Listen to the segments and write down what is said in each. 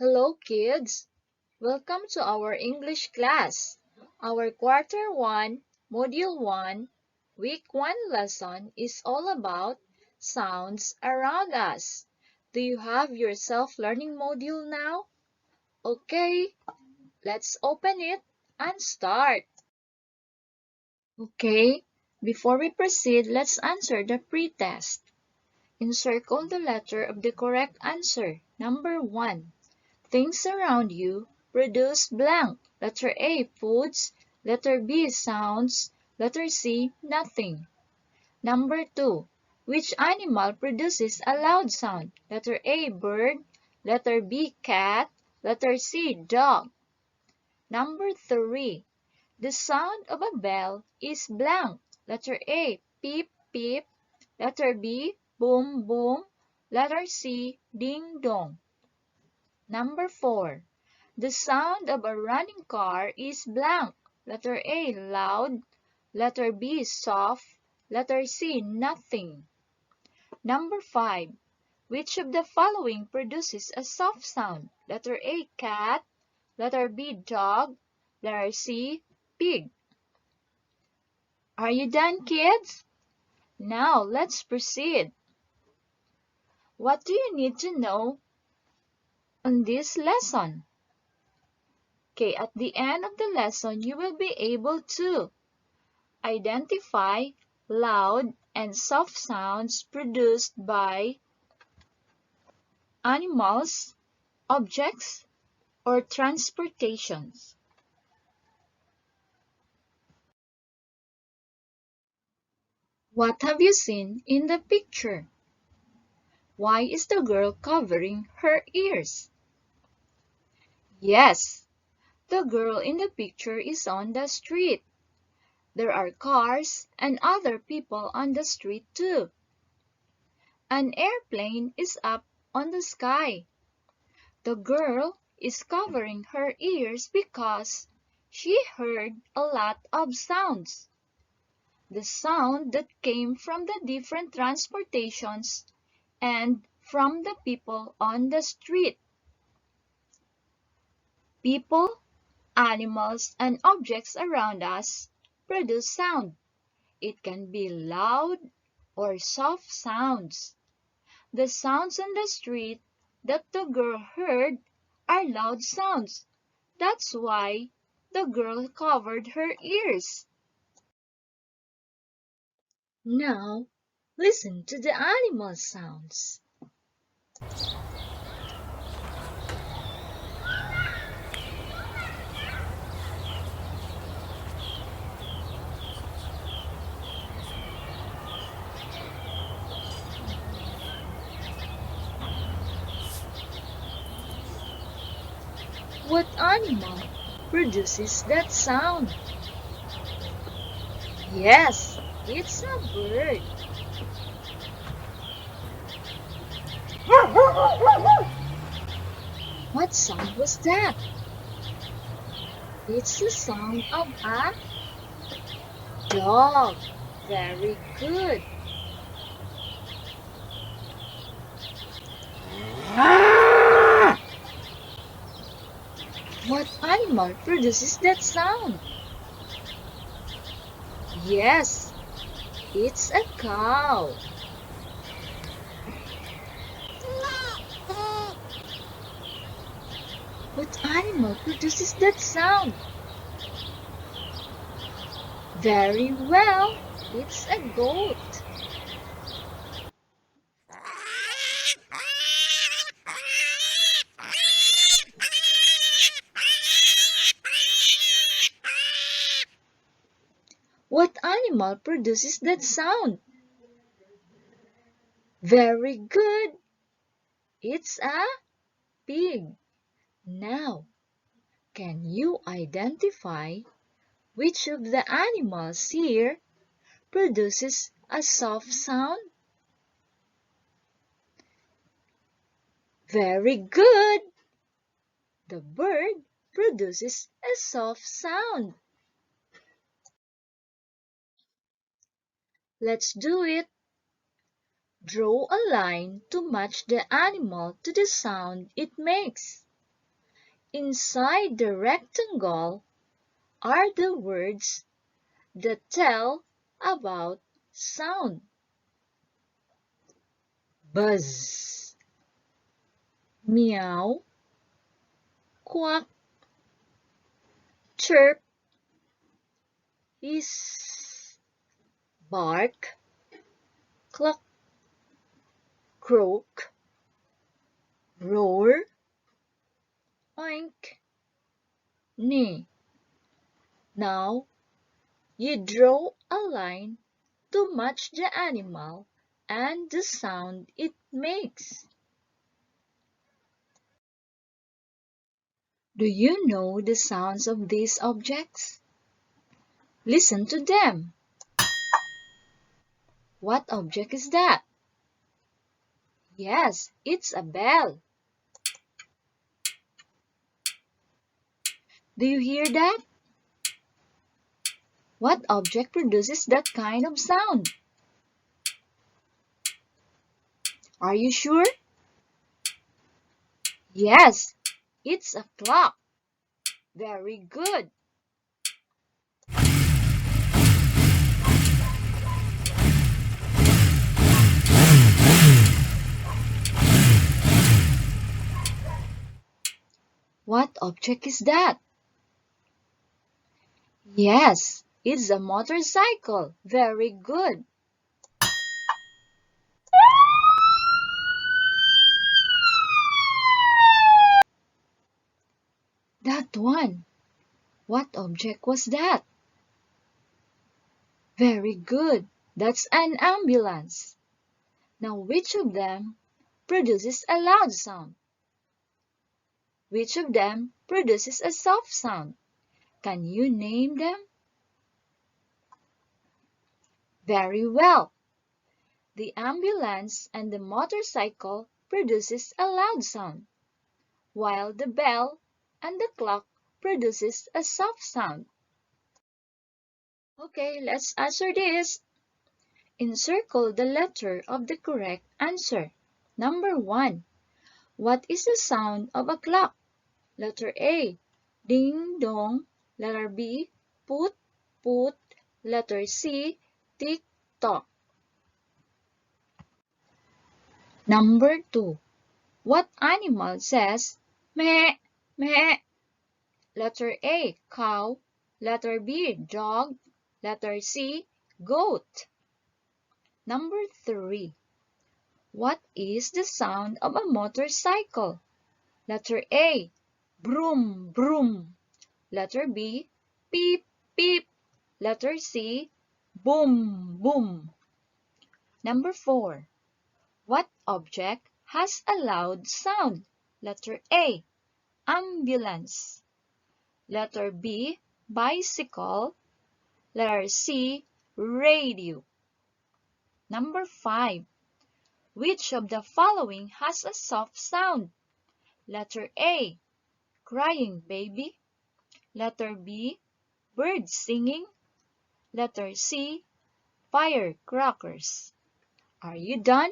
Hello kids! Welcome to our English class. Our Quarter 1, Module 1, Week 1 lesson is all about sounds around us. Do you have your self-learning module now? Okay, let's open it and start. Okay, before we proceed, let's answer the pre-test. Encircle the letter of the correct answer. Number 1. Things around you produce blank. Letter A, foods. Letter B, sounds. Letter C, nothing. Number 2. Which animal produces a loud sound? Letter A, bird. Letter B, cat. Letter C, dog. Number 3. The sound of a bell is blank. Letter A, peep, peep. Letter B, boom, boom. Letter C, ding, dong. Number 4. The sound of a running car is blank. Letter A, loud. Letter B, soft. Letter C, nothing. Number 5. Which of the following produces a soft sound? Letter A, cat. Letter B, dog. Letter C, pig. Are you done, kids? Now, let's proceed. What do you need to know on this lesson? Okay, at the end of the lesson, you will be able to identify loud and soft sounds produced by animals, objects, or transportations. What have you seen in the picture? Why is the girl covering her ears? Yes, the girl in the picture is on the street. There are cars and other people on the street too. An airplane is up on the sky. The girl is covering her ears because she heard a lot of sounds. The sound that came from the different transportations and from the people on the street. People, animals, and objects around us produce sound. It can be loud or soft sounds. The sounds on the street that the girl heard are loud sounds. That's why the girl covered her ears. Now, listen to the animal sounds. What animal produces that sound? Yes, it's a bird. What sound was that? It's the sound of a dog. Very good. What animal produces that sound? Yes, it's a cow. What animal produces that sound? Very well, it's a goat. What animal produces that sound? Very good, it's a pig. Now, can you identify which of the animals here produces a soft sound? Very good! The bird produces a soft sound. Let's do it. Draw a line to match the animal to the sound it makes. Inside the rectangle are the words that tell about sound. Buzz, meow, quack, chirp, hiss, bark, cluck, croak, roar, oink, neigh. Now, you draw a line to match the animal and the sound it makes. Do you know the sounds of these objects? Listen to them. What object is that? Yes, it's a bell. Do you hear that? What object produces that kind of sound? Are you sure? Yes, it's a clock. Very good. What object is that? Yes, it's a motorcycle. Very good. That one. What object was that? Very good. That's an ambulance. Now, which of them produces a loud sound? Which of them produces a soft sound? Can you name them? Very well. The ambulance and the motorcycle produces a loud sound, while the bell and the clock produces a soft sound. Okay, let's answer this. Encircle the letter of the correct answer. Number 1. What is the sound of a clock? Letter A, ding dong. Letter B, put put. Letter C, tick tock. Number 2. What animal says meh meh? Letter A, cow. Letter B, dog. Letter C, goat. Number 3. What is the sound of a motorcycle? Letter A, broom broom. Letter B, beep beep. Letter C, boom boom. Number 4. What object has a loud sound? Letter A, ambulance. Letter B, bicycle. Letter C, radio. Number 5. Which of the following has a soft sound? Letter A, crying baby. Letter B, birds singing. Letter C, firecrackers. Are you done?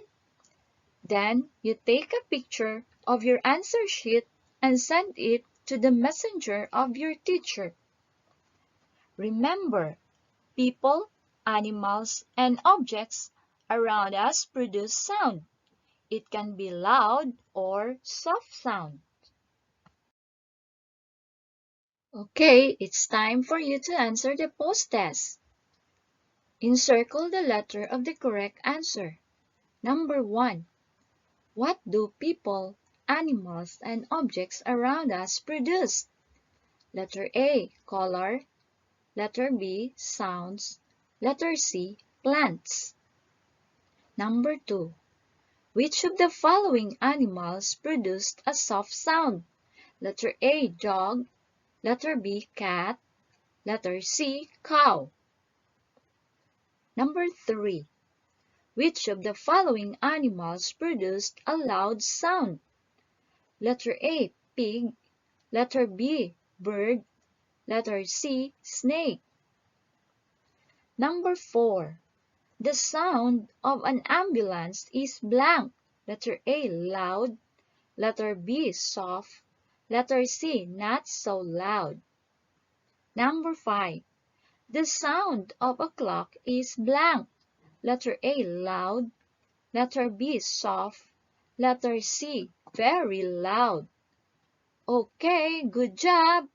Then you take a picture of your answer sheet and send it to the messenger of your teacher. Remember, people, animals, and objects around us produce sound. It can be loud or soft sound. Okay, it's time for you to answer the post test. Encircle the letter of the correct answer. Number 1. What do people, animals, and objects around us produce? Letter A, color. Letter B, sounds. Letter C, plants. Number 2. Which of the following animals produced a soft sound? Letter A, dog. Letter B, cat. Letter C, cow. Number 3. Which of the following animals produced a loud sound? Letter A, pig. Letter B, bird. Letter C, snake. Number 4. The sound of an ambulance is blank. Letter A, loud. Letter B, soft. Letter C, not so loud. Number 5. The sound of a clock is blank. Letter A, loud. Letter B, soft. Letter C, very loud. Okay, good job!